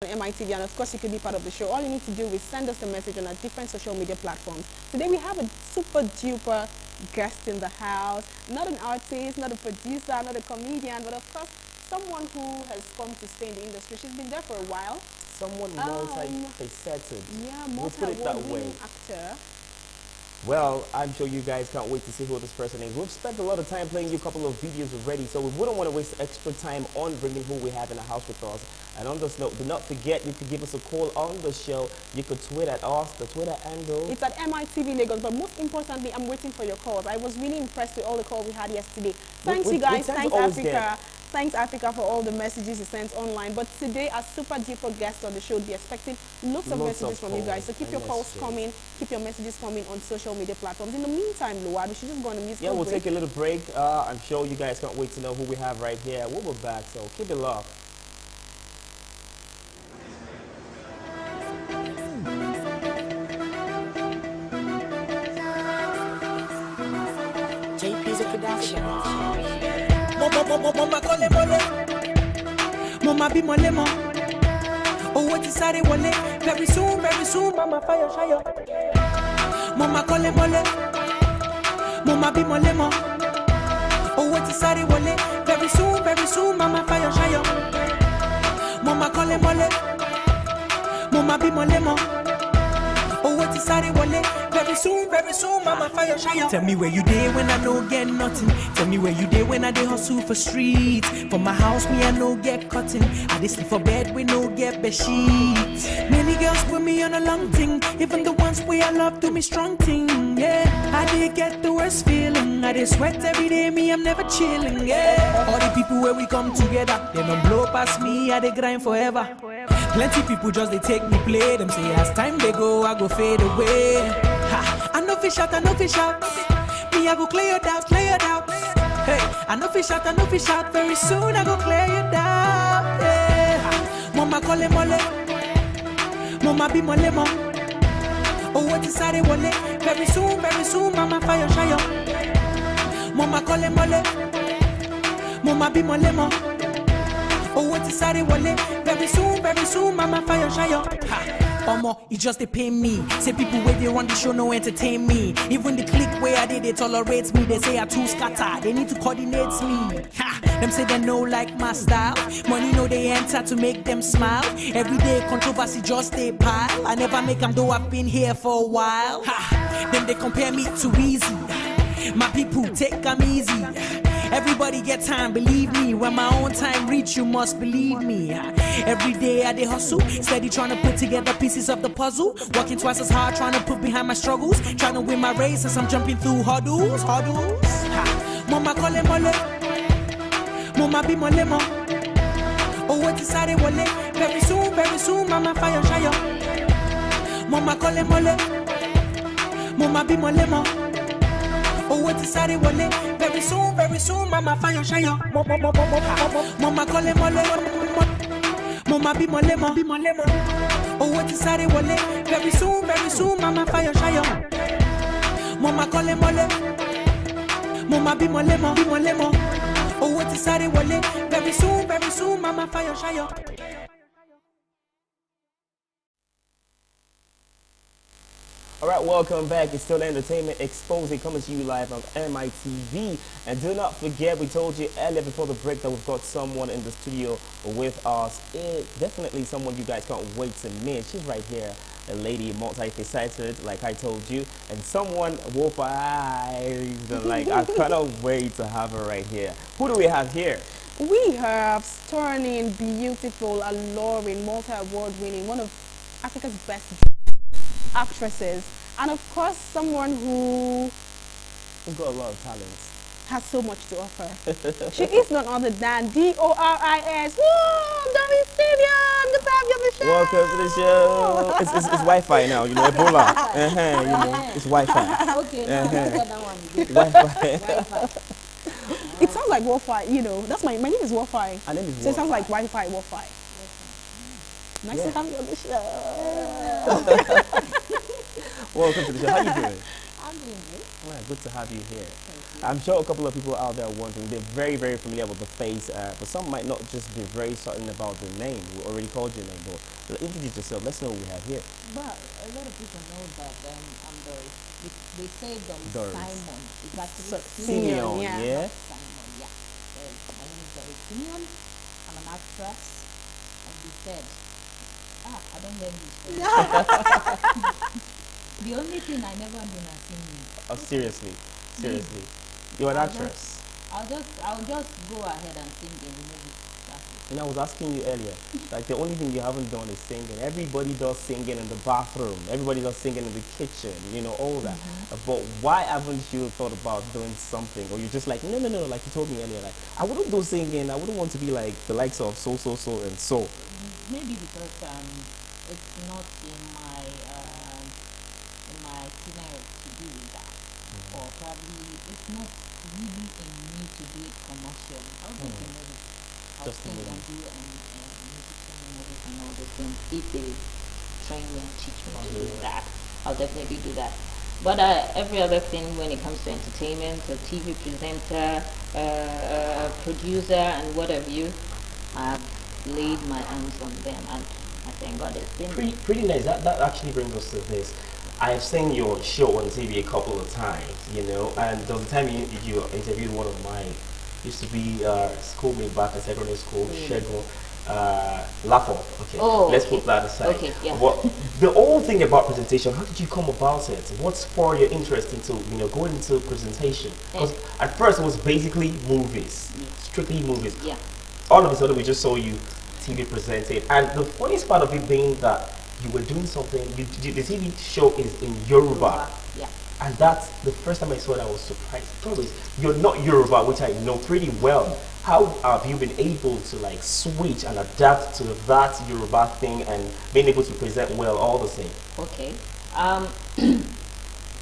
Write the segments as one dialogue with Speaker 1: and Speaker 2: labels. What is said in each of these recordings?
Speaker 1: MITV, and of course you could be part of the show. All you need to do is send us a message on our different social media platforms. Today we have a super duper guest in the house, not an artist, not a producer, not a comedian, but of course someone who has come to stay in the industry. She's been there for a while.
Speaker 2: Someone multi-faceted.
Speaker 1: Yeah,
Speaker 2: We'll put it that way.
Speaker 1: Actor.
Speaker 2: Well, I'm sure you guys can't wait to see who this person is. We've spent a lot of time playing you a couple of videos already, so we wouldn't want to waste extra time on bringing who we have in the house with us. And on this note, do not forget, you could give us a call on the show. You could tweet at us, the Twitter handle.
Speaker 1: It's at MITV Lagos, but most importantly, I'm waiting for your calls. I was really impressed with all the calls we had yesterday. Thanks, you guys. Thanks, Africa. Thanks, Africa, for all the messages you sent online. But today, our super duper guest on the show will be expecting lots of messages from you guys. So keep your calls coming, keep your messages coming on social media platforms. In the meantime, Luwa, we should just go on a musical break.
Speaker 2: Yeah, we'll take a little break. I'm sure you guys can't wait to know who we have right here. We'll be back, so keep it locked.
Speaker 3: JP's a production.
Speaker 4: Mama kole mole, mama be mole mo. Oh what is sare wole? Very soon, mama fire shire. Mama kole mole, mama be mole mo. Oh what is sare wole? Very soon, mama fire shire. Mama kole mole, mama be mole mo. Oh what is sare wole? Very soon, mama fire shire. Tell me where you dey when I no get nothing. Tell me where you dey when I dey hustle for streets. For my house, me I no get cutting. I dey sleep for bed, we no get bed sheets. Many girls put me on a long thing. Even the ones where I love do me strong thing. Yeah, I did get the worst feeling. I dey sweat every day, me I'm never chilling. Yeah, all the people where we come together, they don't blow past me. I dey grind forever. Plenty people just they take me play. Them say as time they go, I go fade away. Ha, I know fish out. Me I go clear your doubts. Hey, I know fish out. Very soon I go clear your doubts. Yeah. Mama kole mole, mama be mole mo. Oh what is sare wole? Very soon, mama fire shire. Mama kole mole, mama be mole mo. Oh what is sare wole? Very soon, mama fire shire. Omo, it just they pay me. Say people where they run the show no entertain me. Even the clique where I did they tolerate me. They say I too scatter. They need to coordinate me. Ha! Them say they know like my style. Money know they enter to make them smile. Everyday controversy just they pile. I never make them though I've been here for a while. Ha! Then they compare me to Easy. My people take them easy. Everybody get time, believe me. When my own time reach, you must believe me. Every day I dey hustle, steady trying to put together pieces of the puzzle. Working twice as hard, trying to put behind my struggles. Trying to win my race as I'm jumping through hurdles. Ha. Mama kole mole, mama be mole mo. Oh what is sare wole? Very soon, mama fire shire. Mama kole mole, mama be mole mo. Oh what is sare wole? Very soon, mama fire shire. Mama kole mole, mama be mole mo. Oh what is sare wole? Very soon, mama fire shire. Mama kole mole, mama be mole mo. Oh what is sare wole? Very soon, mama fire shire.
Speaker 2: Alright, welcome back. It's still Entertainment Exposing coming to you live on MITV. And do not forget, we told you earlier before the break that we've got someone in the studio with us. Definitely someone you guys can't wait to meet. She's right here, a lady multifaceted, like I told you. And someone, Wofai, like I cannot wait to have her right here. Who do we have here?
Speaker 1: We have stunning, beautiful, alluring, multi-award winning, one of Africa's best actresses, and of course someone who's
Speaker 2: got a lot of talents,
Speaker 1: has so much to offer. She is none other than Doris. Woo! Doris Simeon! Good to have you on the show!
Speaker 2: Welcome to the show! It's Wi-Fi now, you know, Ebola. You know, it's Wi-Fi.
Speaker 3: Okay, that one.
Speaker 2: Wi-Fi.
Speaker 1: It sounds like Wofai, you know. That's my name is Wofai.
Speaker 2: Her name is
Speaker 1: So it sounds like Wi-Fi, Wofai. Nice to have you on the show.
Speaker 2: Welcome to the show. How you doing?
Speaker 3: I'm doing good.
Speaker 2: Well, good to have you here. I'm sure a couple of people out there are wondering, they're very, very familiar with the face, but some might not just be very certain about the name. We already called your name, but introduce yourself. Let's know what we have here.
Speaker 3: Well, a lot of people know that I'm Doris. They say
Speaker 2: Doris.
Speaker 3: Simon. It's actually
Speaker 2: Simeon,
Speaker 1: yeah.
Speaker 2: yeah?
Speaker 3: Simon, yeah. My name is Doris Simeon. I'm an actress. And they said, I don't learn this. The only thing I never do is singing.
Speaker 2: Oh, seriously. Seriously. You're an actress.
Speaker 3: I'll just go ahead and sing in the movie. That's it.
Speaker 2: And I was asking you earlier, like the only thing you haven't done is singing. Everybody does singing in the bathroom. Everybody does singing in the kitchen, you know, all that. But why haven't you thought about doing something? Or you're just like, no, like you told me earlier, like, I wouldn't do singing. I wouldn't want to be like the likes of so, and so.
Speaker 3: Maybe because it's not in my itinerary to do with that, or probably it's not really in me to do it commercially. I'll do the movies. I'll
Speaker 2: Just the
Speaker 3: sing and
Speaker 2: movie.
Speaker 3: do music training movies and all those things. If they train me and teach me to do that, I'll definitely do that. But every other thing when it comes to entertainment, a TV presenter, producer, and whatever I've laid my hands on them, and I thank God it's been
Speaker 5: Pretty nice. That actually brings us to this. I've seen your show on TV a couple of times, you know, and there was a time you interviewed one of mine, used to be schoolmate back at secondary school, Shego, Lafo. Okay, let's put that aside.
Speaker 3: Okay, yeah.
Speaker 5: What the whole thing about presentation? How did you come about it? What spurred your interest into going into presentation? Because at first it was basically movies, strictly movies.
Speaker 3: Yeah.
Speaker 5: All of a sudden we just saw you TV presented, and the funniest part of it being that you were doing something. The TV show is in Yoruba.
Speaker 3: Yeah.
Speaker 5: And that's the first time I saw that I was surprised. Doris, you're not Yoruba, which I know pretty well. How have you been able to like switch and adapt to that Yoruba thing and being able to present well all the same?
Speaker 3: Okay.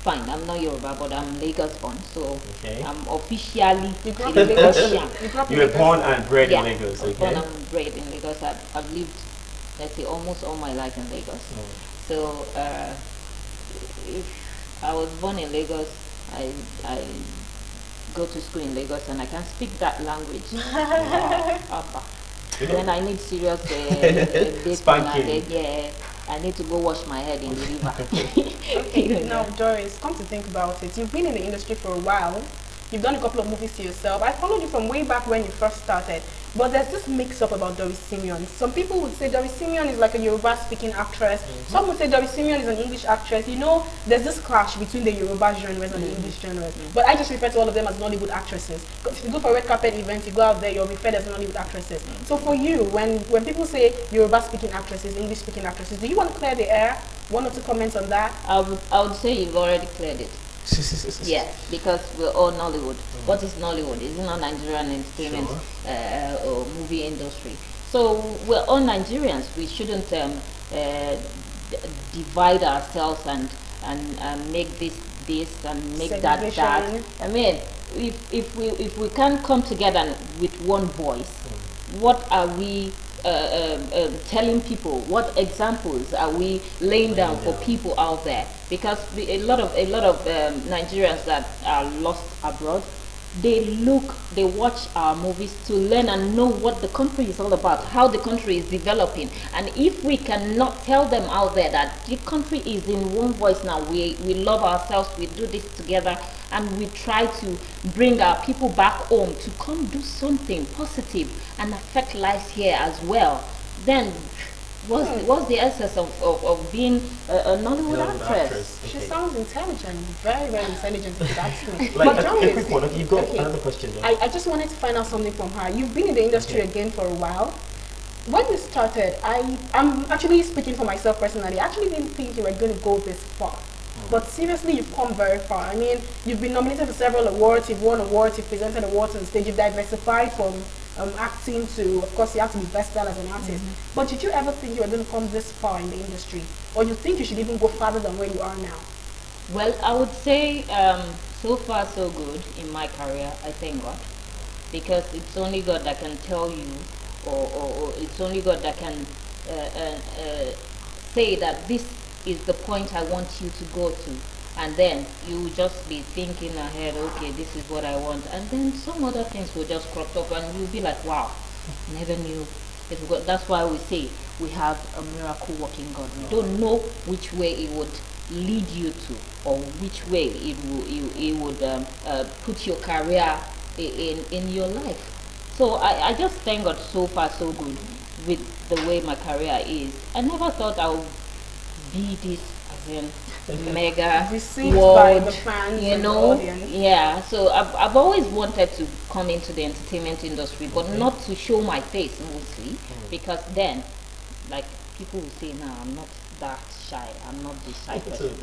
Speaker 3: Fine, I'm not Yoruba, but I'm Lagos born, so
Speaker 5: Okay.
Speaker 3: I'm officially
Speaker 1: You grew
Speaker 3: a
Speaker 1: up in
Speaker 3: Lagosian.
Speaker 5: You were born and bred
Speaker 3: Yeah,
Speaker 5: in Lagos,
Speaker 3: I was born
Speaker 5: okay?
Speaker 3: and bred in Lagos. I've lived, let's say, almost all my life in Lagos. So if I was born in Lagos, I go to school in Lagos, and I can speak that language. Then I need serious
Speaker 5: Spanking.
Speaker 3: I need to go wash my head in the river.
Speaker 1: Now, Doris, come to think about it, you've been in the industry for a while. You've done a couple of movies to yourself. I followed you from way back when you first started. But there's this mix-up about Doris Simeon. Some people would say Doris Simeon is like a Yoruba-speaking actress. Some would say Doris Simeon is an English actress. You know, there's this clash between the Yoruba genres and the English genres. But I just refer to all of them as Nollywood actresses. If you go for red carpet events, you go out there, you're referred as Nollywood actresses. So for you, when people say Yoruba-speaking actresses, English-speaking actresses, do you want to clear the air? One or two comments on that?
Speaker 3: I would say you've already cleared it. Yeah, because we're all Nollywood. What is Nollywood? It's not Nigerian entertainment or movie industry. So we're all Nigerians. We shouldn't divide ourselves and make this and make that. I mean, if we can't come together with one voice, what are we telling people? What examples are we laying down for people out there? Because a lot of Nigerians that are lost abroad, they watch our movies to learn and know what the country is all about, how the country is developing. And if we cannot tell them out there that the country is in one voice now, we love ourselves, we do this together, and we try to bring our people back home to come do something positive and affect lives here as well, then what's the essence of being a Nollywood actress?
Speaker 1: She sounds intelligent, very, very intelligent if you ask me.
Speaker 5: Like
Speaker 1: But
Speaker 5: a
Speaker 1: Doris,
Speaker 5: quick one. Okay, you've got another question there.
Speaker 1: I just wanted to find out something from her. You've been in the industry again for a while. When you started, I'm actually speaking for myself personally, I actually didn't think you were going to go this far. But seriously, you've come very far. I mean, you've been nominated for several awards, you've won awards, you've presented awards on stage, you've diversified from acting to, of course, you have to be versatile as an artist. But did you ever think you were going to come this far in the industry? Or you think you should even go farther than where you are now?
Speaker 3: Well, I would say so far so good in my career, I thank God. Because it's only God that can tell you, or it's only God that can say that this is the point I want you to go to. and then you will just be thinking ahead, okay, this is what I want, and then some other things will just crop up and you'll be like, wow, never knew. That's why we say we have a miracle working God. We don't know which way it would lead you to, or which way it would put your career in your life. So I just thank God so far so good with the way my career is. I never thought I would be this as in mega
Speaker 1: received
Speaker 3: world,
Speaker 1: by the fans,
Speaker 3: you
Speaker 1: and
Speaker 3: know.
Speaker 1: the audience.
Speaker 3: Yeah, so I've always wanted to come into the entertainment industry, but not to show my face mostly, because then, like, people will say, "No, I'm not that shy. I'm not this shy person."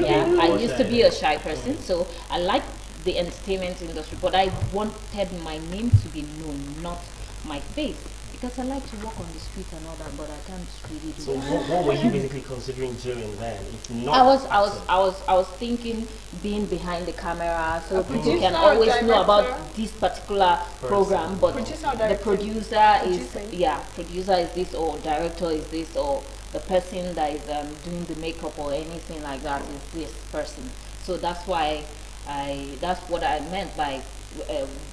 Speaker 3: Yeah, I used to be a shy person, so I like the entertainment industry, but I wanted my name to be known, not my face, because I like to walk on the street and all that, but I can't really do
Speaker 5: So
Speaker 3: that.
Speaker 5: what were you basically considering during then? If not
Speaker 3: I was thinking being behind the camera, so people
Speaker 1: producer
Speaker 3: can
Speaker 1: or
Speaker 3: always know about
Speaker 1: director?
Speaker 3: this particular program. But
Speaker 1: Producer or
Speaker 3: the
Speaker 1: director?
Speaker 3: producer is
Speaker 1: Producing.
Speaker 3: producer is this, or director is this, or the person that is doing the makeup or anything like that is this person. So that's why that's what I meant by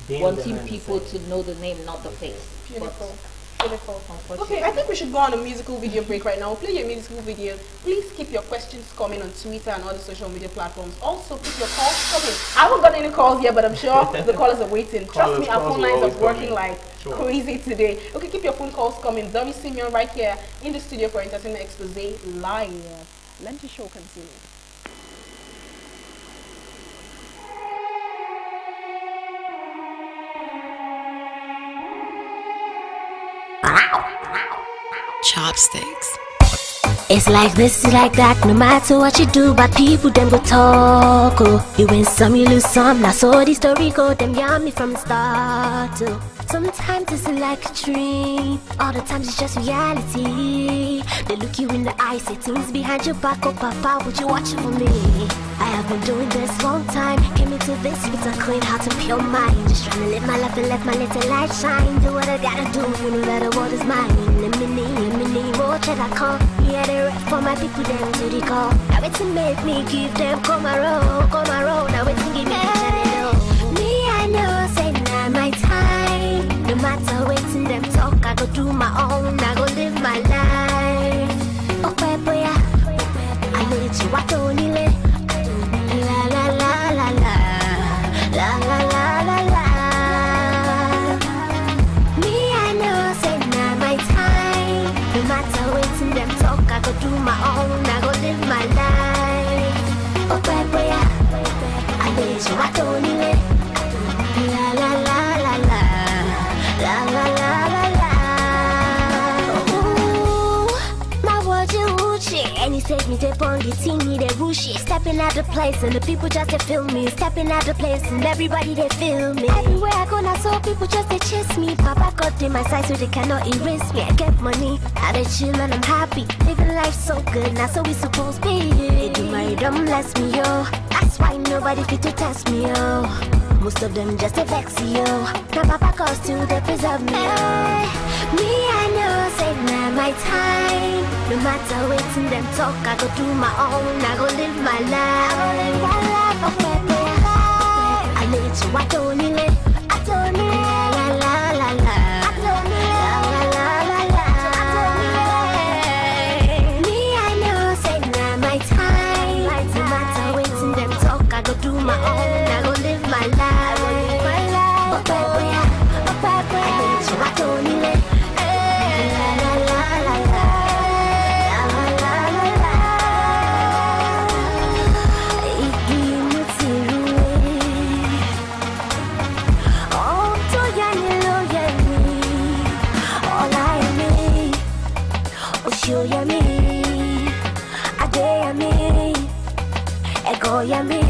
Speaker 5: Being
Speaker 3: wanting
Speaker 5: behind the
Speaker 3: people
Speaker 5: scenes.
Speaker 3: to know the name, not the face.
Speaker 1: Beautiful. Beautiful.
Speaker 3: Unfortunately.
Speaker 1: Okay, I think we should go on a musical video break right now. We'll play your musical video. Please keep your questions coming on Twitter and other social media platforms. Also, keep your calls coming. I haven't got any calls yet, but I'm sure the callers are waiting. Trust me, our
Speaker 5: Calls
Speaker 1: phone
Speaker 5: will
Speaker 1: lines are
Speaker 5: always
Speaker 1: working
Speaker 5: come in.
Speaker 1: like
Speaker 5: Sure.
Speaker 1: crazy today. Okay, keep your phone calls coming. Doris Simeon right here in the studio for Entertainment Expose live. Let the show continue.
Speaker 6: Chopsticks.
Speaker 7: It's like this, it's like that, no matter what you do, but people them go talk, oh. You win some, you lose some, now so the story go, them yummy from the start, oh. Sometimes it's like a dream, all the times it's just reality. They look you in the eye, say things behind your back, oh papa, would you watching for me? I have been doing this long time, came into this with a clean heart and pure mind. Just trying to live my life and let my little light shine. Do what I gotta do, you know that the world is mine. More that I come, yeah, they rap for my people, them to the call. Now it's to make me give them come around, now it's to give me me, I know, say now my time. No matter what's in them talk, I go do my own, I go live my life. Oh, boy, I need you, I don't need it. La la la la la, la la la la la. Me, I know, say now my time. No matter what's in them talk, I go do my own, I go live my life. Oh, boy, I need you, I don't need it. La la la la la, la la la la la. Ooh, my words are Gucci, and he take me to Pongi, teeny, they rushy. Stepping out the place, and the people just they feel me. Stepping out the place, and everybody they feel me. Everywhere I go, now so people just they chase me. Papa got in my side, so they cannot erase me. I get money, I they chill and I'm happy. Living life so good, now so we supposed to be. They do my dumb bless me, yo. That's why nobody fit to test me, yo. Most of them just a vex you. Now Papa calls to they preserve me. Me, I know, say now my time. No matter what's in them talk, I go do my own, I go live my life. Okay, I need you, I don't need it. I don't need it. La la la la. I don't need it. La la la la. I don't need it. Me, I know, say now my time. No matter what's in them talk, I go do my own, I go live my life. Okay, I need you, I don't need it. La la la la la. La la la la la. Ikimutirue. Oh, to yani lo yani. All I me. Oh, show yami. Ade yami. Ego yami.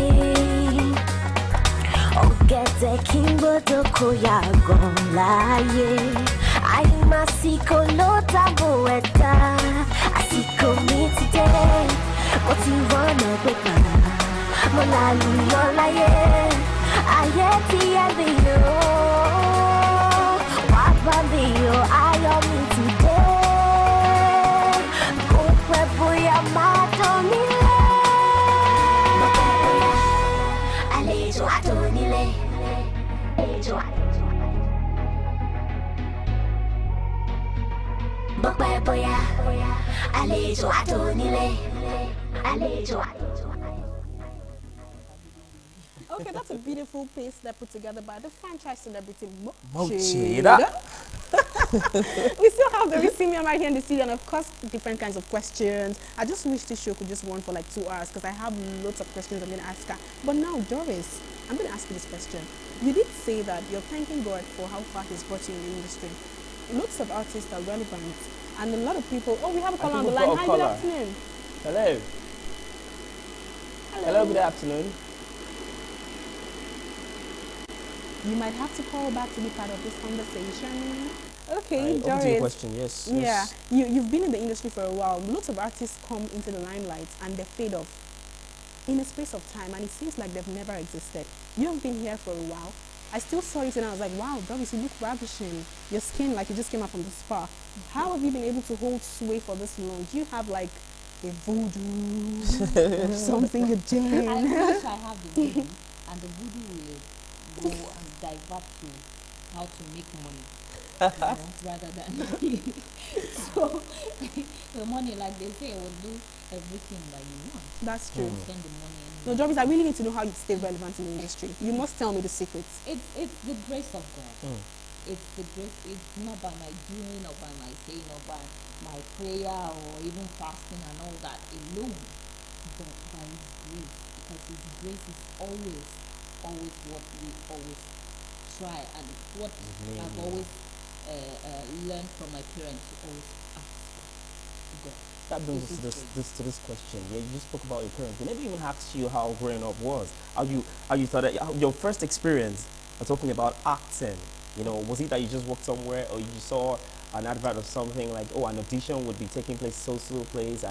Speaker 7: Ogete kingo doko ya golaye. Ay masiko lota boeta. Asiko me today. What you wanna be? Mona luyola ye. Ayeti abio. Wabambio ayo me today. Go boya madoni. àlejò àtònílé. Àlejò.
Speaker 1: Okay, that's a beautiful piece that put together by the franchise celebrity
Speaker 2: Mochida.
Speaker 1: We still have Doris Simeon right here in the studio, and of course, different kinds of questions. I just wish this show could just run for like 2 hours because I have lots of questions I'm going to ask her. But now, Doris, I'm going to ask you this question. You did say that you're thanking God for how far He's brought you in the industry. Lots of artists are relevant, and a lot of people. Oh, we have a caller on the line. Hi, good afternoon.
Speaker 2: Hello. Hello, good afternoon.
Speaker 1: You might have to call back to be part of this conversation. Okay,
Speaker 2: Doris. Your question, yes.
Speaker 1: Yeah, you've been in the industry for a while. Lots of artists come into the limelight and they fade off in a space of time, and it seems like they've never existed. You've been here for a while. I still saw you today and I was like, wow, Doris, you look ravishing. Your skin like you just came out from the spa. How have you been able to hold sway for this long? Do you have like a voodoo or something you're doing?
Speaker 3: I wish I have the voodoo, and the voodoo will go and divert to how to make money, rather than so the money, like they say, will do everything that you want.
Speaker 1: That's true.
Speaker 3: Spend the money.
Speaker 1: No, Doris, I really need to know how you stay relevant in the industry. You must tell me the secrets.
Speaker 3: It's the grace of God. It's the grace. It's not by my doing or by my saying or by my prayer or even fasting and all that alone, but by His grace, because His grace is always what we always try, and what I've always learned from my parents to always ask God.
Speaker 2: That brings us to this question. Yeah, you just spoke about your parents. They never even asked you how growing up was. How you started your first experience. Talking about acting. You know, was it that you just walked somewhere, or you just saw an advert of something like, oh, an audition would be taking place so place.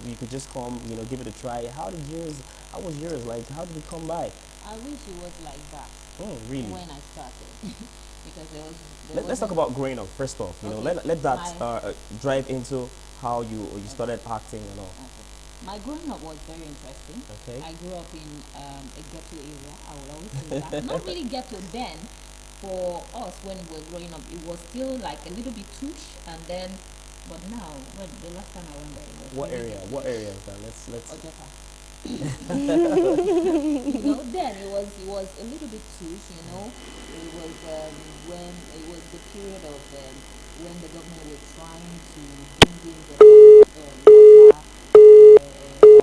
Speaker 2: You could just come, give it a try. How was yours? Like, how did it come by?
Speaker 3: I wish it was like that.
Speaker 2: Oh, really?
Speaker 3: When I started, because
Speaker 2: let's talk about growing up first off. Let that drive into how you started acting and all.
Speaker 3: Okay. My growing up was very interesting.
Speaker 2: Okay.
Speaker 3: I grew up in a ghetto area. I will always say that. Not really ghetto then. For us, when we were growing up, it was still like a little bit touche, and then, but now, when the last time I went there, it was
Speaker 2: what
Speaker 3: really
Speaker 2: area?
Speaker 3: ghetto.
Speaker 2: What area is that? Let's.
Speaker 3: Ojota. Then it was a little bit touche. It was when it was the period of when the government was trying to bring in the water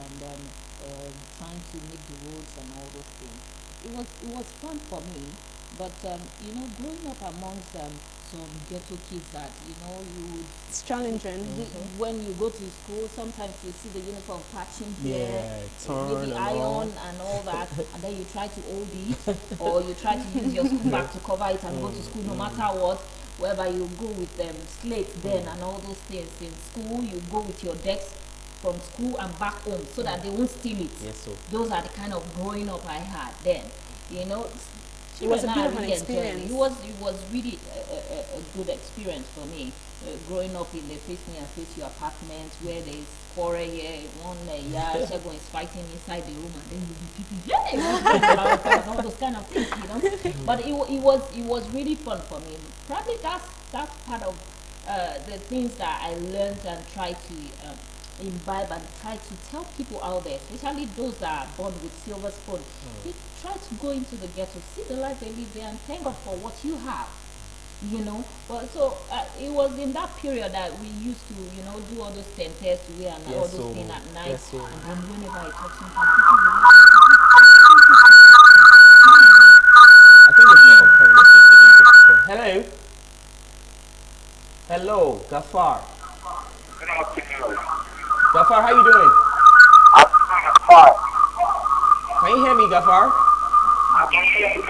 Speaker 3: and trying to make the roads and all those things. It was fun for me. But, growing up amongst some ghetto kids that,
Speaker 1: it's challenging.
Speaker 3: When you go to school, sometimes you see the uniform patching here,
Speaker 2: torn
Speaker 3: the iron and all that, and then you try to hold it, or you try to use your school bag to cover it and go to school no matter what, whereby you go with slate then and all those things. In school, you go with your decks from school and back home so that they won't steal it.
Speaker 2: Yes, so.
Speaker 3: Those are the kind of growing up I had then,
Speaker 1: It was a bit of an experience.
Speaker 3: It was really a good experience for me. Growing up in the face me and face your apartments where there is quarrel here, one yard, everyone is fighting inside the room, and then you'll be peeping, and all those kind of things, But it was really fun for me. Probably that's part of the things that I learned and tried to imbibe and try to tell people out there, especially those that are born with silver spoon. They try to go into the ghetto, see the life they live there, and thank God for what you have. But so it was in that period that we used to, do all those tests and all those things at night. And then whenever I talk something,
Speaker 2: I think it's not okay. Let's just begin with this one. Hello. Hello, Gafar.
Speaker 8: Good afternoon.
Speaker 2: Gafar, how you doing?
Speaker 8: I'm doing fine.
Speaker 2: Can you hear me, Gafar?
Speaker 8: I can hear you.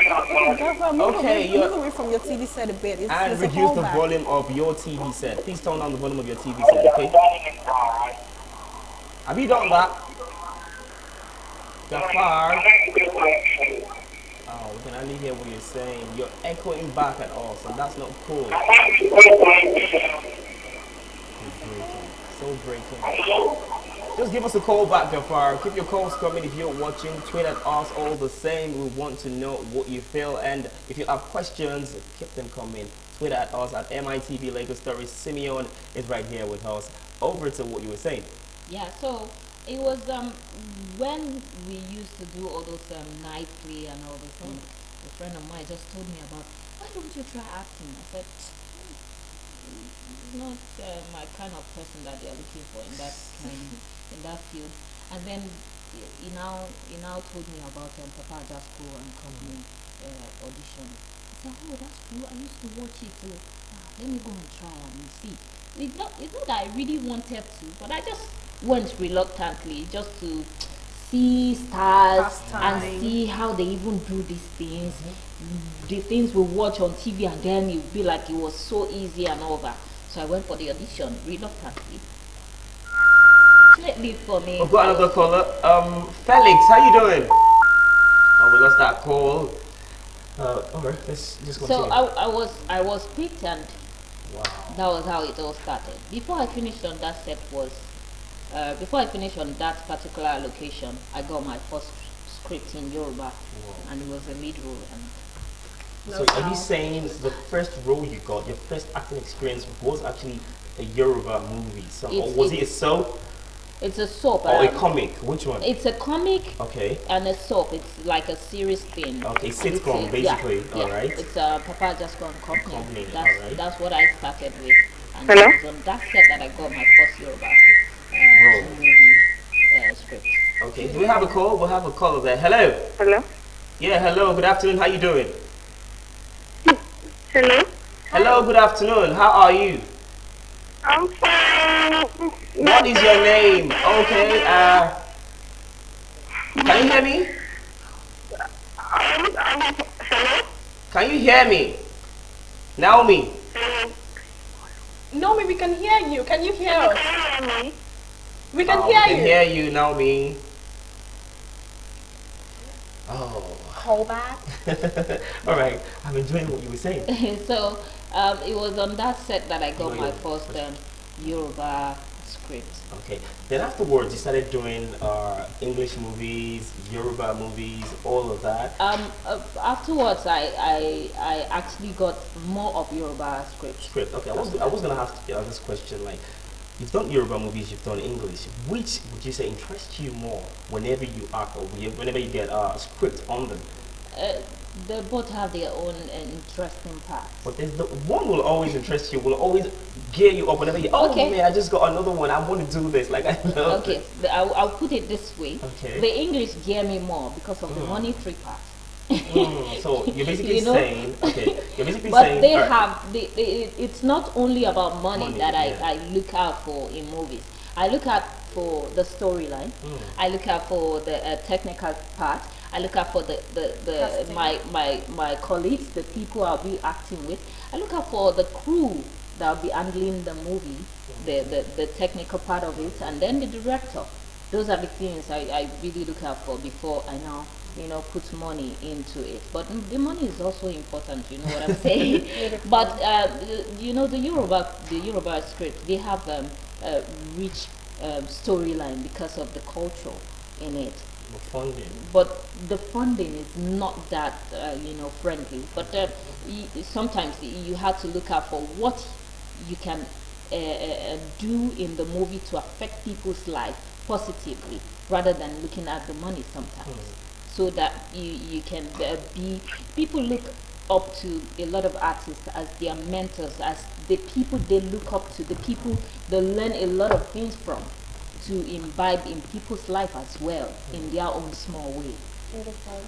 Speaker 1: Okay, move away from your TV set a bit.
Speaker 2: And reduce the volume of your TV set. Please turn down the volume of your TV set, okay? Have you done that? Gafar? Oh, we can only hear what you're saying. You're echoing back at us, and that's not cool. So breaking. Just give us a call back, Gafar. Keep your calls coming if you're watching. Tweet at us all the same. We want to know what you feel. And if you have questions, keep them coming. Tweet at us at MITV Lagos. Doris Simeon is right here with us. Over to what you were saying.
Speaker 3: Yeah, so it was when we used to do all those night play and all those things. A friend of mine just told me about, why don't you try acting? I said, not my kind of person that they're looking for in that in that field. And then he now told me about Papa Jasco and Company audition. I said, oh, that's cool. I used to watch it too. Let me go and try and see. It's not that I really wanted to, but I just went reluctantly just to see stars and see how they even do these things. The things we watch on TV, and then it would be like it was so easy and all that. So I went for the audition reluctantly. Lately for me.
Speaker 5: We've got another caller. Felix, how you doing? Oh, we lost that call. Alright, let's just continue.
Speaker 3: So I was picked, and
Speaker 5: wow,
Speaker 3: that was how it all started. Before I finished on that set was, before I finished on that particular location, I got my first script in Yoruba, and it was a lead role. And
Speaker 5: so are you saying the first role you got, your first acting experience was actually a Yoruba movie? Or was it a soap?
Speaker 3: It's a soap.
Speaker 5: Or a comic? Which one?
Speaker 3: It's a comic.
Speaker 5: Okay.
Speaker 3: And a soap. It's like a series thing.
Speaker 5: Okay, sitcom basically.
Speaker 3: Yeah,
Speaker 5: Alright.
Speaker 3: It's a Papa Jasco and Company. That's what I started with. And
Speaker 8: Hello?
Speaker 3: it was on that set that I got my first Yoruba movie script.
Speaker 5: Okay, do we have a call? We'll have a caller there. Hello?
Speaker 8: Hello?
Speaker 5: Yeah, hello, good afternoon. How you doing?
Speaker 8: Hello?
Speaker 5: Hello, good afternoon. How are you?
Speaker 8: I'm fine.
Speaker 5: What is your name? Okay, can you hear me?
Speaker 8: Hello?
Speaker 5: Can you hear me? Naomi?
Speaker 1: Naomi, we can hear you. Can you hear us?
Speaker 8: Can you hear me?
Speaker 1: We can
Speaker 5: We
Speaker 1: hear
Speaker 5: can
Speaker 1: you.
Speaker 5: hear you, Naomi. Oh.
Speaker 1: Call back.
Speaker 5: Alright, I'm enjoying what you were saying.
Speaker 3: So it was on that set that I got my first Yoruba script.
Speaker 5: Okay, then afterwards you started doing English movies, Yoruba movies, all of that.
Speaker 3: Afterwards, I actually got more of Yoruba scripts.
Speaker 5: Okay, I was gonna ask you this question, like, you've done Yoruba movies, you've done English. Which would you say interests you more whenever you act or whenever you get a script on them?
Speaker 3: They both have their own interesting parts.
Speaker 5: But there's one will always interest you, will always gear you up whenever you, oh man, I just got another one, I want to do this, like I love it.
Speaker 3: I'll put it this way.
Speaker 5: Okay.
Speaker 3: The English gear me more because of the monetary part.
Speaker 5: So you're basically saying, okay, you're basically
Speaker 3: but
Speaker 5: saying...
Speaker 3: they have, it's not only about money that I look out for in movies. I look out for the storyline. I look out for the technical part. I look out for my colleagues, the people I'll be acting with. I look out for the crew that will be handling the movie, the technical part of it, and then the director. Those are the things I really look out for before I now, put money into it. But the money is also important, you know what I'm saying? But the Yoruba script, they have a rich storyline because of the culture in it.
Speaker 5: The funding.
Speaker 3: But the funding is not that friendly. But sometimes you have to look out for what you can do in the movie to affect people's life positively, rather than looking at the money sometimes. So that you can be, people look up to a lot of artists as their mentors, as the people they look up to, the people they learn a lot of things from, to imbibe in people's life as well, in their own small way.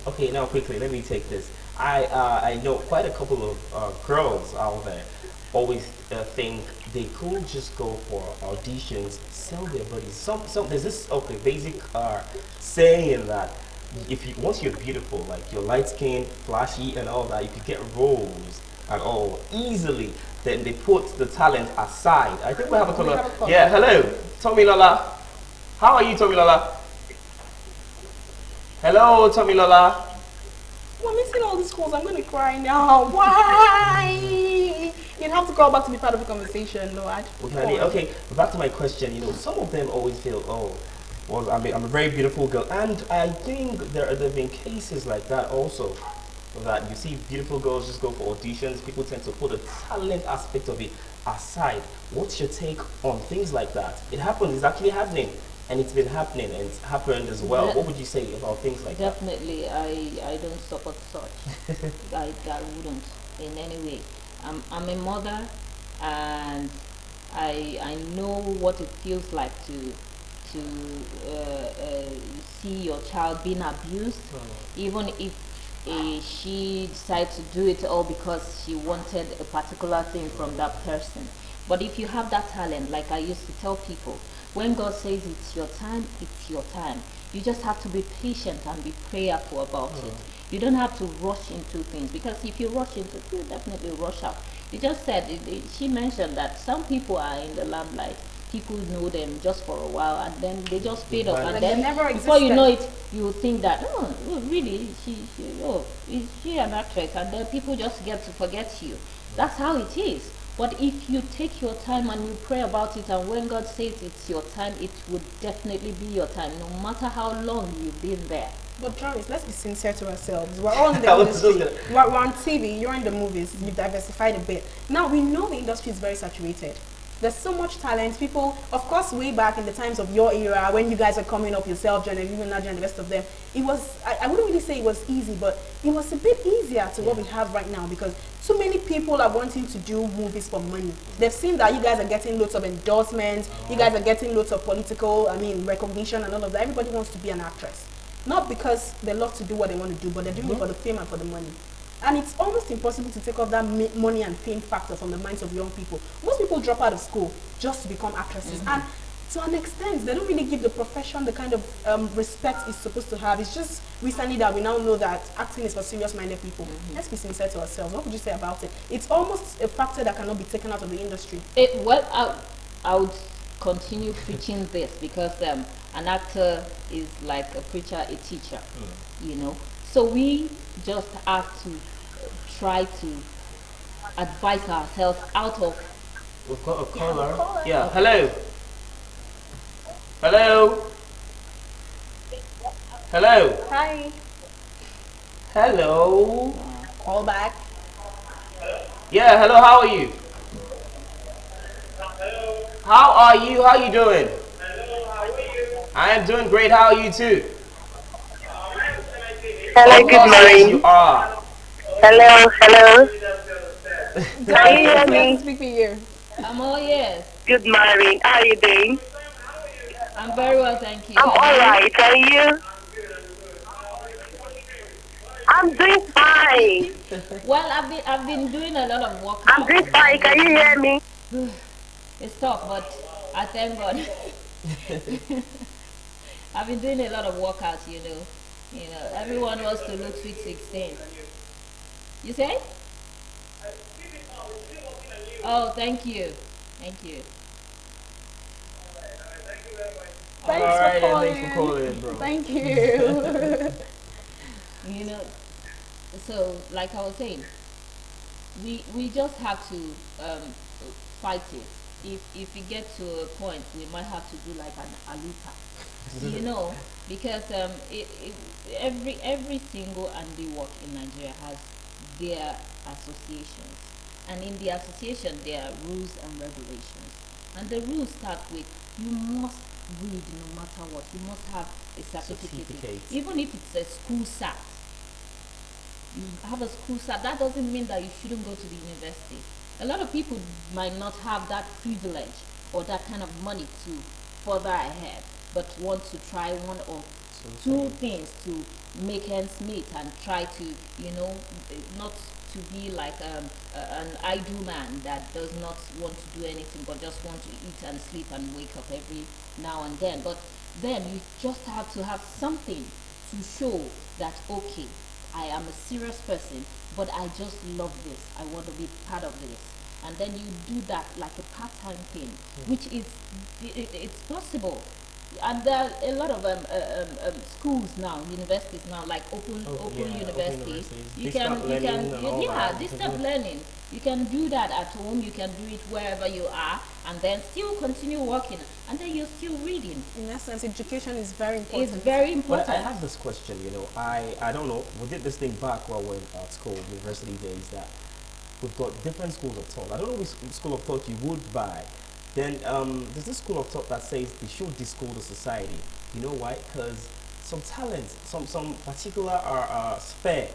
Speaker 5: Okay, now quickly, let me take this. I know quite a couple of girls out there always think they could just go for auditions, sell their bodies. Some there's this basic saying that once you're beautiful, like you're light skinned, flashy and all that, you could get roles and all easily. Then they put the talent aside. I think we have a caller. Yeah, hello, Tommy Lola. How are you, Tommy Lola? Hello, Tommy Lola.
Speaker 1: We're missing all these calls. I'm going to cry now. Why? You'd have to call back to be part of the conversation, Lord.
Speaker 5: Okay, back to my question. Some of them always feel, I'm a very beautiful girl. And I think there have been cases like that also, that you see beautiful girls just go for auditions. People tend to put the talent aspect of it aside. What's your take on things like that? It happens. It's actually happening, and it's been happening, and it's happened as well. What would you say about things like that?
Speaker 3: Definitely, I don't support such. I wouldn't in any way. I'm a mother, and I know what it feels like to see your child being abused, even if she decides to do it all because she wanted a particular thing from that person. But if you have that talent, like I used to tell people, when God says it's your time, it's your time. You just have to be patient and be prayerful about it. You don't have to rush into things, because if you rush into it, you definitely rush out. You just said, she mentioned that some people are in the limelight. People know them just for a while, and then they just fade off, and then before you know it, you think that, oh, really, is she an actress? And then people just get to forget you. That's how it is. But if you take your time and you pray about it, and when God says it's your time, it would definitely be your time, no matter how long you've been there.
Speaker 1: But Doris, let's be sincere to ourselves. We're all in the industry. We're on TV, you're in the movies, you've diversified a bit. Now we know the industry is very saturated. There's so much talent. People, of course, way back in the times of your era, when you guys are coming up yourself, John, and even Nadia and the rest of them, it was, I wouldn't really say it was easy, but it was a bit easier to what we have right now, because too many people are wanting to do movies for money. They've seen that you guys are getting loads of endorsements, you guys are getting loads of political, recognition and all of that. Everybody wants to be an actress. Not because they love to do what they want to do, but they're doing it for the fame and for the money. And it's almost impossible to take off that money and fame factor from the minds of young people. Most people drop out of school just to become actresses. And to an extent, they don't really give the profession the kind of respect it's supposed to have. It's just recently that we now know that acting is for serious-minded people. Let's be sincere to ourselves. What would you say about it? It's almost a factor that cannot be taken out of the industry.
Speaker 3: I would continue preaching this, because an actor is like a preacher, a teacher, you know. So we just have to try to advise ourselves out of...
Speaker 5: We've got a caller. Yeah, hello. Hello. Hello.
Speaker 1: Hi.
Speaker 5: Hello.
Speaker 1: Call back.
Speaker 5: Yeah, hello, how are you? How are you? How are you doing?
Speaker 8: Hello, how are you?
Speaker 5: I am doing great. How are you too?
Speaker 8: Hello, good morning.
Speaker 5: You are.
Speaker 8: Hello, hello.
Speaker 1: Can
Speaker 8: you hear me?
Speaker 1: Speak for you.
Speaker 3: I'm all yes.
Speaker 8: Good morning. How are you doing?
Speaker 3: I'm very well, thank you.
Speaker 8: I'm all right. And you? I'm doing fine.
Speaker 3: Well, I've been doing a lot of work.
Speaker 8: I'm doing fine. Can you hear me?
Speaker 3: It's tough, but I thank God. I've been doing a lot of workouts, you know. Everyone wants to look sweet 16. You say? Oh, thank you. Thank you.
Speaker 1: Thanks for calling,
Speaker 2: bro.
Speaker 1: Thank you.
Speaker 3: You know, so like I was saying, we just have to fight it. If we get to a point, we might have to do like an alupa, you know, because every single handiwork in Nigeria has their associations, and in the association there are rules and regulations, and the rules start with, you must read no matter what. You must have a certificate. Even if it's a school cert. You have a school cert, that doesn't mean that you shouldn't go to the university. A lot of people might not have that privilege or that kind of money to further ahead, but want to try one or two things to make ends meet and try to, you know, not to be like an idle man that does not want to do anything but just want to eat and sleep and wake up every now and then. But then you just have to have something to show that, okay, I am a serious person, but I just love this. I want to be part of this. And then you do that like a part-time thing, which is, it's possible. And there are a lot of schools now, universities now, like open university. You can distance learning. You can do that at home. You can do it wherever you are, and then still continue working, and then you're still reading.
Speaker 1: In essence, education is very important.
Speaker 3: It's very important.
Speaker 2: But I have this question. I don't know. We did this thing back while we were at school, university days. That we've got different schools of thought. I don't know which school of thought you would buy. Then there's this school of thought that says they should de-school the society. You know why? Because some talent, some particular sphere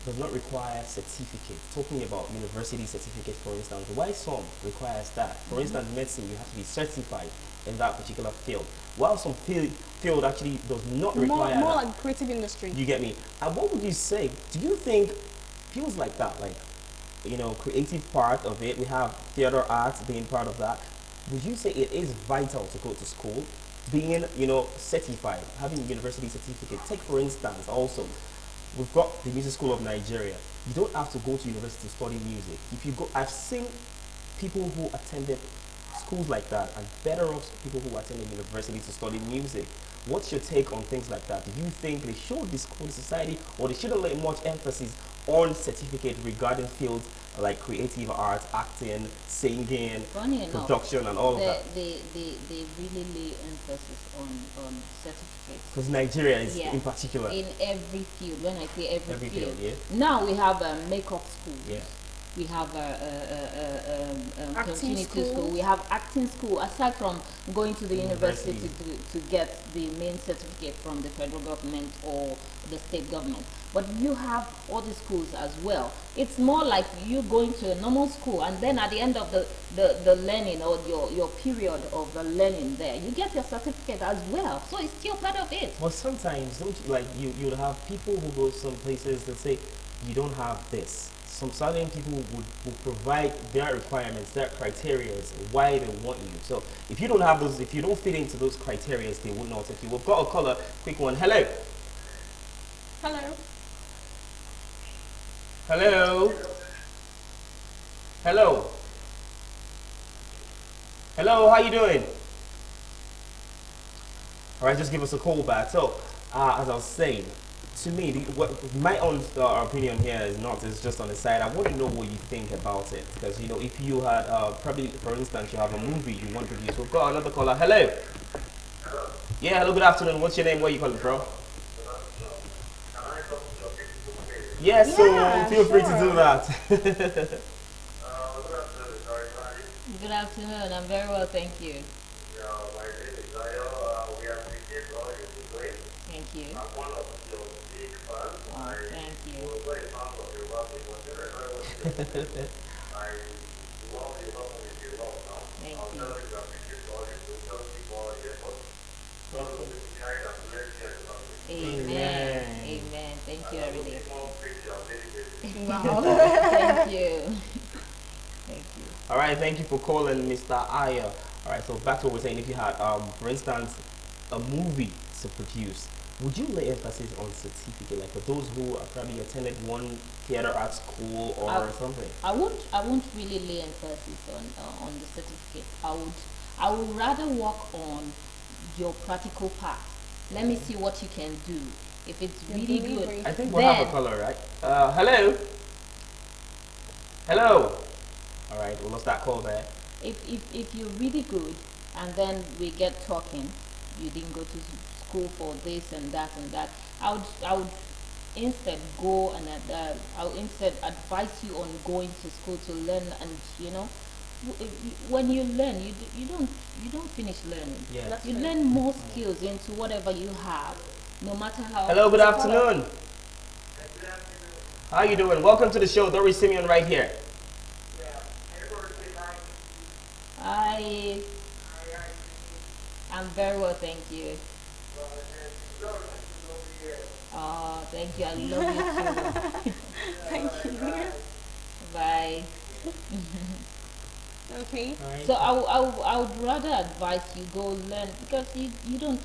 Speaker 2: does not require certificate. Talking about university certificate, for instance, why some requires that? For instance, medicine, you have to be certified in that particular field. While some field actually does not require
Speaker 1: more
Speaker 2: that.
Speaker 1: like creative industry.
Speaker 2: You get me? And what would you say? Do you think fields like that, like creative part of it, we have theater arts being part of that? Would you say it is vital to go to school, being, certified, having a university certificate? Take, for instance, also, we've got the Music School of Nigeria. You don't have to go to university to study music. If you go, I've seen people who attended schools like that and better off people who attended university to study music. What's your take on things like that? Do you think they should de-school the society, or they shouldn't lay much emphasis on certificate regarding fields like creative arts, acting, singing, production, and all of that?
Speaker 3: They really lay emphasis on certificates.
Speaker 2: Because Nigeria is in particular.
Speaker 3: In every field. When I say every field.
Speaker 2: Yeah.
Speaker 3: Now we have makeup schools.
Speaker 2: Yeah.
Speaker 3: We have
Speaker 1: Acting
Speaker 3: continuity school. We have acting school. Aside from going to the university to get the main certificate from the federal government or the state government, but you have all the schools as well. It's more like you going to a normal school, and then at the end of the learning, or your period of the learning there, you get your certificate as well. So it's still part of it.
Speaker 2: But sometimes, don't you, like you'd have people who go some places that say you don't have this. Some certain people would provide their requirements, their criteria, why they want you. So if you don't have those, if you don't fit into those criteria, they would not take you. We've got a caller, quick one. Hello.
Speaker 1: Hello.
Speaker 2: Hello. Hello. Hello, how you doing? All right, just give us a call back. So, as I was saying, to me, my own opinion here is just on the side. I want to know what you think about it, because if you had probably, for instance, you have a movie you want to produce. We've got another caller. Hello. Yeah, hello. Good afternoon. What's your name? Where you calling from? Yes, so feel free to do that.
Speaker 3: Good afternoon. I'm very well, thank you.
Speaker 9: My name is Zayo. We appreciate all you doing.
Speaker 3: Thank you.
Speaker 9: I'm one of your big fans.
Speaker 3: Oh, thank you.
Speaker 9: I'm very fan of your work. I love the work with you now.
Speaker 3: Thank
Speaker 9: I'll
Speaker 3: you.
Speaker 9: tell you that appreciate all you do. Tell people all your effort. God will be kind and bless you and family.
Speaker 3: Amen. Amen. Thank you, every day.
Speaker 9: More picture of dedication.
Speaker 1: Wow.
Speaker 3: Thank you. Thank you.
Speaker 2: All right, thank you for calling, Mr. Aya. All right, so back to what we're saying. If you had, for instance, a movie to produce, would you lay emphasis on certificate, like for those who are probably attended one theater art school or something?
Speaker 3: I won't really lay emphasis on the certificate. I would rather work on your practical part. Let me see what you can do. If it's really good,
Speaker 2: I think we'll have a caller, right? Hello. Hello. All right, we lost that call there.
Speaker 3: If you're really good, and then we get talking, you didn't go to school for this and that and that, I would instead go and I would instead advise you on going to school to learn. And when you learn, you don't finish learning.
Speaker 2: Yeah.
Speaker 3: You learn more skills into whatever you have, no matter how.
Speaker 2: Hello, good afternoon. How you doing? Welcome to the show. Doris Simeon right here.
Speaker 3: I'm very well, thank you. Oh, thank you. I love you too.
Speaker 1: Thank you.
Speaker 3: Bye.
Speaker 1: Okay.
Speaker 2: Right.
Speaker 3: So I would rather advise you go learn, because you don't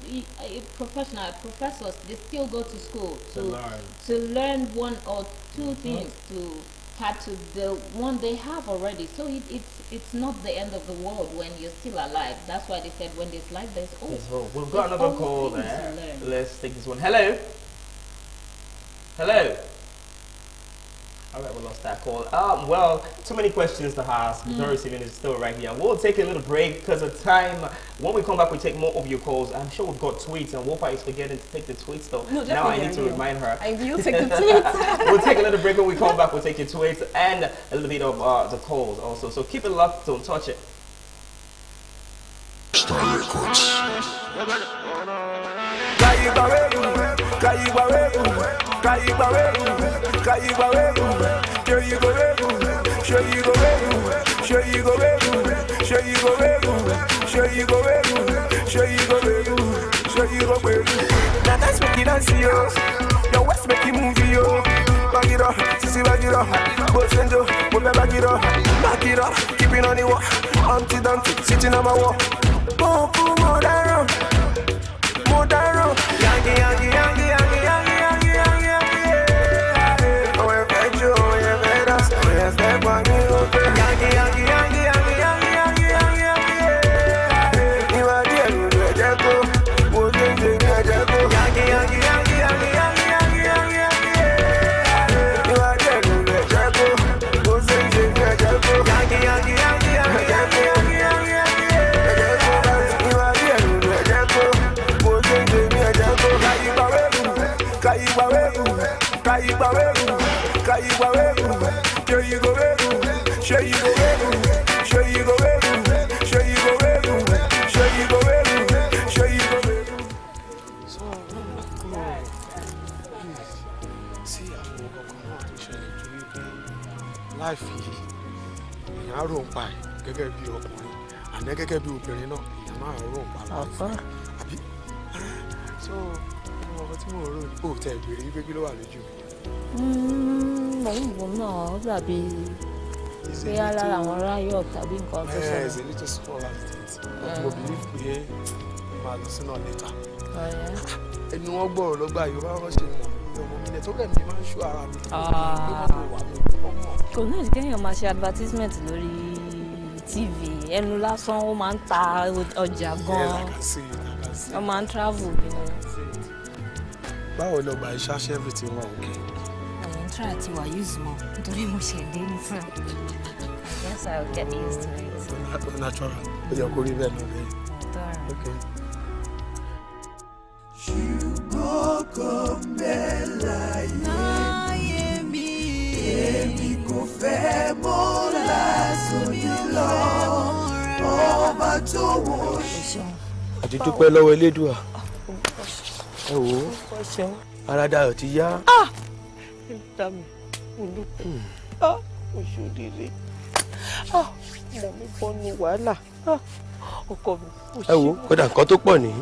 Speaker 3: professors, they still go to school to learn one or two things to add to the one they have already. So it's not the end of the world when you're still alive. That's why they said when there's life, there's hope.
Speaker 2: There's hope. We've got another call there. Let's take this one. Hello? Hello? All right, we lost that call. Well, too many questions to ask. Doris Simeon is still right here. We'll take a little break because of time. When we come back, we take more of your calls. I'm sure we've got tweets, and Wofai is forgetting to take the tweets, though.
Speaker 1: No,
Speaker 2: now I need to remind her.
Speaker 1: I will take the tweets.
Speaker 2: We'll take a little break. When we come back, we'll take your tweets and a little bit of the calls also. So keep it locked. Don't touch it.
Speaker 10: Star Records.
Speaker 4: Now that's making us see you. Your West making movie, yo. Back it up, sissy back it up. Both sendo, move back it up. Back it up, keeping on the walk. Humpty Dumpty, sitting on my wall. Boom, boom, more than Yankee, Yankee, Yankee, Yankee, Yankee, Yankee, Yankee, Yankee. Oh, if I do, oh, if I dance, oh, if I want me, okay. Yankee, Yankee, Yankee, Yankee, Yankee, Yankee, Yankee, Yankee. You are the end of the Jacko. What's in the Jacko? Yankee, Yankee, Yankee, Yankee, Yankee, Yankee, Yankee, Yankee. You are the end of the Jacko. What's in the Jacko? Yankee, Yankee, Yankee, Yankee, Yankee, Yankee, Yankee.
Speaker 11: Life yìí èèyàn rò ń pa ẹ̀ gẹ́gẹ́ bí ọkùnrin àná gẹ́gẹ́ bí obìnrin náà èèyàn máa rò ń pa láàfin àbí so ọmọ tí mo rò ní kò tẹ ìbéèrè wípé kí ló wà lójú mi.
Speaker 3: Mo ń wò náà ó dàbí pé alára àwọn ráyọ̀ tàbí nǹkan tó ṣẹlẹ̀.
Speaker 11: It's a little small accident but mo believe pé máa lọ sínú ọ̀lẹ́ta ẹnu wọn gbọ́rọ̀ lọ́gbà yóò bá wọn ṣe mọ̀ ọmọ mi tó rẹ̀ mi máa ń ṣó ara mi pé wọ́n wà mí ọmọ.
Speaker 3: Kò ní ìdíkẹ́yìn máa ṣe advertisement lórí TV ẹnu lásán ó máa ń ta ọjà gan-an ó máa ń travel bí wọn.
Speaker 11: Báwo lọ gba iṣẹ́ ṣe everything wà òkè.
Speaker 3: àwọn ń try àti wà use mọ́ nítorí mo ṣe dé nísìn. I guess I will get used to it.
Speaker 11: Natural ó yẹ kó rí bẹ́ẹ̀ náà bẹ́ẹ̀. Okay.
Speaker 4: ṣùgbọ́n kò mẹ́la yé mi èmi kò fẹ́ mọ́ lásòdì lọ ọba tó wọ̀ ṣe.
Speaker 11: àti dúpẹ́ lọ́wọ́ Elédùà ẹ wò ó ara Dayọ̀ ti yá.
Speaker 12: dá mi olùkọ́ oṣooṣìlẹ̀ mọ̀ mi bọ́ nu wàhálà ọkọ mi.
Speaker 11: ẹ wò ó kódà nǹkan tó pọ̀ nìyí.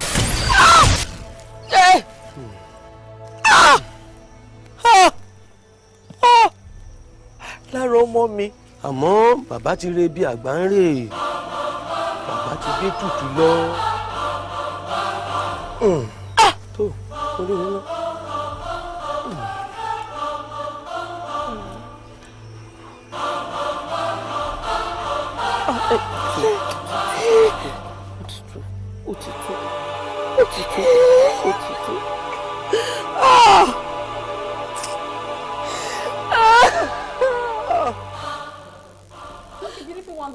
Speaker 12: lára ọmọ mi.
Speaker 11: àmọ́ bàbá ti re bí àgbà ń rè bàbá ti gbé tutù lọ. tó orí mi náà.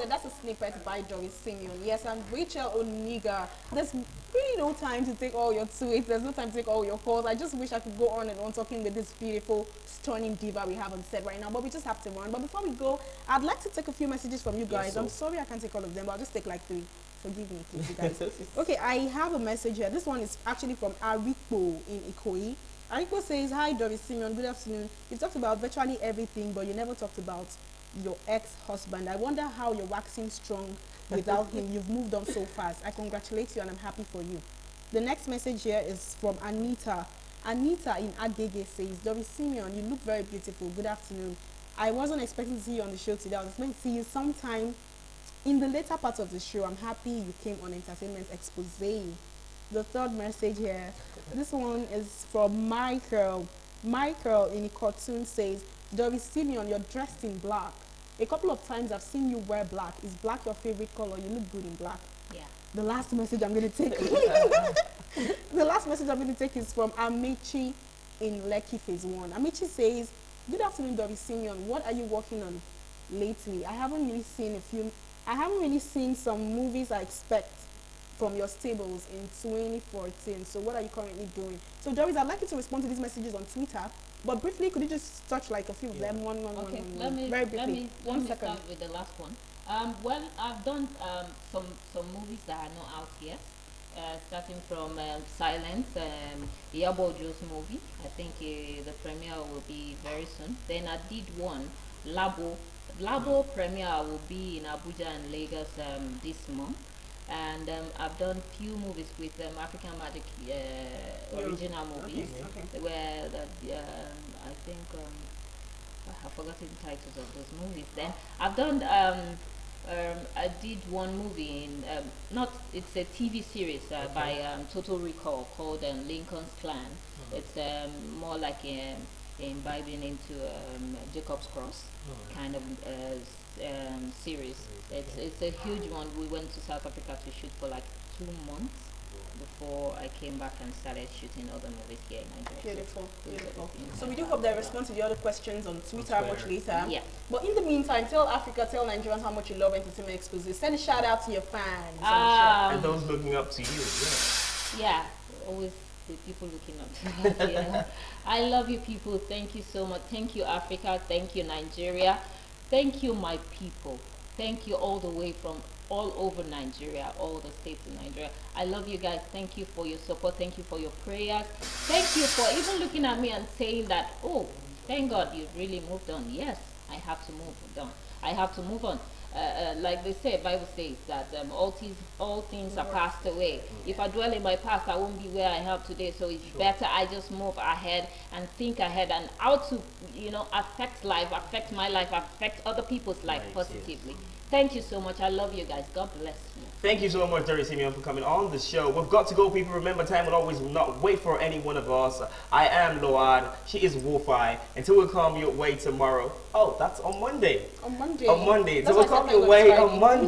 Speaker 1: That's a snippet by Doris Simeon. Yes, and Rachel Oniga. There's really no time to take all your tweets. There's no time to take all your calls. I just wish I could go on and on talking with this beautiful, stunning diva we have on set right now. But we just have to run. But before we go, I'd like to take a few messages from you guys. Yes, so. I'm sorry I can't take all of them, but I'll just take like 3. Forgive me, please, you guys. Okay, I have a message here. This one is actually from Ariko in Ikoyi. Ariko says, "Hi, Doris Simeon. Good afternoon. You talked about virtually everything, but you never talked about your ex-husband. I wonder how you're waxing strong without him. You've moved on so fast. I congratulate you and I'm happy for you." The next message here is from Anita. Anita in Agege says, "Doris Simeon, you look very beautiful. Good afternoon. I wasn't expecting to see you on the show today. I was expecting to see you sometime in the later part of the show. I'm happy you came on Entertainment Expose." The third message here, this one is from Michael. Michael in Ikotun says, "Doris Simeon, you're dressed in black. A couple of times I've seen you wear black. Is black your favorite color? You look good in black.
Speaker 3: Yeah.
Speaker 1: The last message I'm going to take. The last message I'm going to take is from Amici in Lekki Phase 1. Amici says, "Good afternoon, Doris Simeon. What are you working on lately? I haven't really seen some movies I expect from your stables in 2014. So what are you currently doing?" So Doris, I'd like you to respond to these messages on Twitter. But briefly, could you just touch like a few of them? One, very briefly.
Speaker 3: Let me start with the last one. Well, I've done some movies that are not out yet. Starting from Silence, Yabo Joe's movie. I think the premiere will be very soon. Then I did one, Labo premiere will be in Abuja and Lagos this month. And I've done few movies with African Magic original movies, where I think I've forgotten the titles of those movies. Then I've done I did one movie in it's a TV series by Total Recall called Lincoln's Clan. It's more like imbibing into Jacob's Cross kind of series. It's a huge one. We went to South Africa to shoot for like 2 months before I came back and started shooting other movies here in Nigeria.
Speaker 1: Beautiful. So we do hope they respond to the other questions on Twitter much later. Yeah. But in the meantime, tell Africa, tell Nigerians how much you love Entertainment Exclusive. Send a shout out to your fans.
Speaker 5: And those looking up to you.
Speaker 3: Yeah, always the people looking up to me. Yeah. I love you people. Thank you so much. Thank you, Africa. Thank you, Nigeria. Thank you, my people. Thank you all the way from all over Nigeria, all the states in Nigeria. I love you guys. Thank you for your support. Thank you for your prayers. Thank you for even looking at me and saying that, oh, thank God you really moved on. Yes, I have to move on. I have to move on. Like they say, Bible says that all things are passed away. If I dwell in my past, I won't be where I am today. So it's better I just move ahead and think ahead and how to, affect life, affect my life, affect other people's life positively. Thank you so much. I love you guys. God bless you.
Speaker 5: Thank you so much, Doris Simeon, for coming on the show. We've got to go, people. Remember, time will always not wait for any one of us. I am NOLLHWOOD. She is Wofai. Until we come your way tomorrow. Oh, that's on Monday.
Speaker 1: On Monday.
Speaker 5: On Monday. So we'll come your way on Monday.